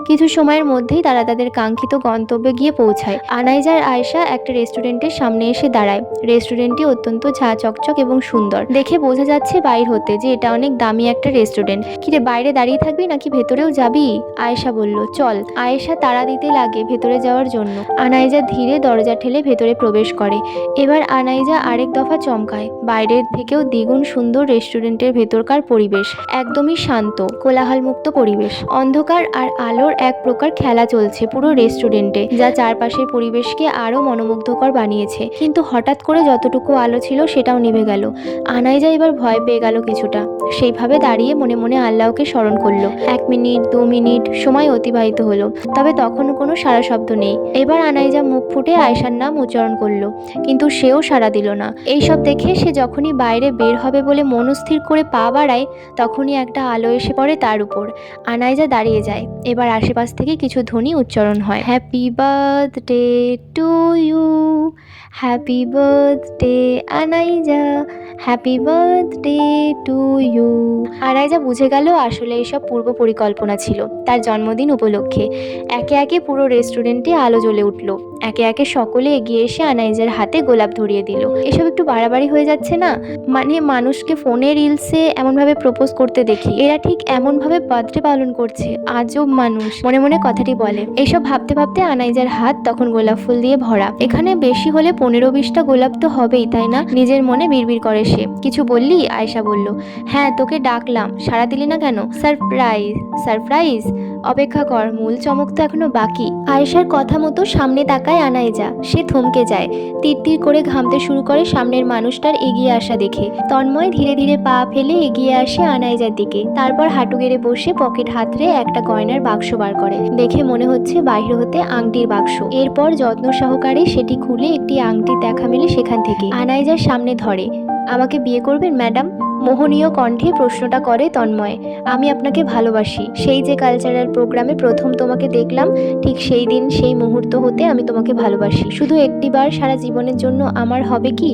কিছু সময়ের মধ্যেই তারা তাদের কাঙ্ক্ষিত গন্তব্যে গিয়ে পৌঁছায়। আনাইজা আর আয়েশা একটা রেস্টুরেন্টের সামনে এসে দাঁড়ায়। রেস্টুরেন্টটি অত্যন্ত ঝাঁ চকচক এবং সুন্দর, দেখে বোঝা যাচ্ছে বাইর হতে যে এটা অনেক দামি একটা রেস্টুরেন্ট। কিরে, বাইরে দাঁড়িয়ে থাকবি নাকি ভেতরেও যাবি? আয়েশা বলল, চল। আয়েশা তাড়া দিতে লাগে ভেতরে যাওয়ার জন্য। আনাইজা ধীরে দরজা ঠেলে ভেতরে প্রবেশ করে। এবার আনাইজা আরেক দফা চমকায়। বাইরের থেকেও দ্বিগুণ সুন্দর রেস্টুরেন্টের ভেতরকার পরিবেশ, একদমই শান্ত, কোলাহলমুক্ত পরিবেশ। অন্ধকার আর আলোর এক প্রকার খেলা চলছে পুরো রেস্টুরেন্টে, যা চারপাশের পরিবেশকে আরো মনোমুগ্ধকর বানিয়েছে। কিন্তু হঠাৎ করে যতটুকু আলো ছিল সেটাও নিভে গেল। আনাইজা এবার ভয় পেয়ে গেল কিছুটা। সেইভাবে দাঁড়িয়ে মনে মনে আল্লাহকে স্মরণ করলো। 1 মিনিট 2 মিনিট সময় অতিবাহিত হলো, তবে তখনও কোনো সাড়া শব্দ নেই। এবার আনাইজা মুখ ফুটে আয়েশার নাম উচ্চারণ করলো, কিন্তু সেও সাড়া দিল না। এইসব দেখে সে যখনই বাইরে বের হবে বলে মনস্থির করে পা বাড়ায়, তখনই একটা আলো এসে পড়ে তার উপর। আনাইজা দাঁড়িয়ে যায়। এবার আশেপাশ থেকে কিছু ধ্বনি উচ্চারণ হয়। Happy birthday to you, happy birthday Anaiza, happy birthday to you. Anaiza বুঝে গেল আসলে এসব পূর্ব পরিকল্পনা ছিল তার জন্মদিন উপলক্ষে। একে একে পুরো রেস্টুরেন্টে আলো জ্বলে উঠল। একে একে সকলে এগিয়ে এসে আনাইজার হাতে গোলাপ ধরিয়ে দিল। এসব একটু বাড়াবাড়ি হয়ে যাচ্ছে না? মানে মানুষকে ফোনে রিলসে এমনভাবে প্রপোজ করতে দেখি, এরা ঠিক এমনভাবে বার্থডে পালন করছে। আজব মানুষ, মনে মনে কথাটি বলে। এইসব ভাবতে ভাবতে আনাইজার হাত তখন গোলাপ ফুল দিয়ে ভরা। এখানে বেশি হলে 15-20টা গোলাপ তো হবেই, তাই না? নিজের মনে বিড়বিড় করে সে। কিছু বললি? আয়েশা বলল, হ্যাঁ তোকে ডাকলাম, সাড়া দিলি না কেন? সারপ্রাইজ। সারপ্রাইজ? অপেক্ষা কর, মূল চমক তো এখনো বাকি। আয়েশার কথা মতো সামনে তাকায় আনাইজা। সে থমকে যায়, তিরতির করে ঘামতে শুরু করে সামনের মানুষটার এগিয়ে আসা দেখে। তন্ময় ধীরে ধীরে পা ফেলে এগিয়ে আসে আনাইজার দিকে। তারপর হাঁটু গেড়ে বসে পকেট হাতড়ে একটা গয়নার বাক্স বার করে। দেখে মনে হচ্ছে বাহির হতে আংটির বাক্স। এরপর যত্ন সহকারে সেটি খুলে একটি আংটির দেখা মেলে সেখান থেকে। আনাইজার সামনে ধরে। আমাকে বিয়ে করবেন ম্যাডাম? মোহনীয় কণ্ঠে প্রশ্নটা করে তন্ময়। আমি আপনাকে ভালোবাসি। সেই যে কালচারাল প্রোগ্রামে প্রথম তোমাকে দেখলাম, ঠিক সেই দিন সেই মুহূর্ত হতে আমি তোমাকে ভালোবাসি। শুধু একটিবার সারা জীবনের জন্য আমার হবে কি?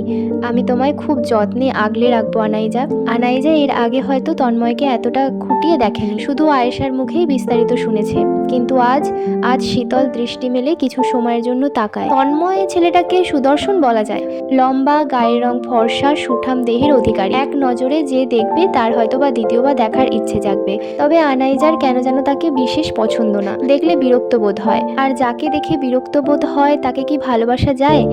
আমি তোমায় খুব যত্নে আগলে রাখবো আনাইজা। আনাইজা এর আগে হয়তো তন্ময়কে এতটা খুঁটিয়ে দেখেনি, শুধু আয়েশার মুখেই বিস্তারিত শুনেছে। কিন্তু আজ শীতল দৃষ্টি মেলে কিছু সময়ের জন্য তাকায়। তন্ময় ছেলেটাকে সুদর্শন বলা যায়। লম্বা, গায়ের রং ফর্সা, সুঠাম দেহের অধিকারী। এক নজরে যে দেখবে তার হয়তো বা দ্বিতীয়বার দেখার ইচ্ছে জাগবে। তবে আনাইজার কেন যেন তাকে বিশেষ পছন্দ না। দেখলে বিরক্ত বোধ হয়। আর যাকে দেখে বিরক্ত বোধ হয় তাকে কি ভালোবাসা যায়?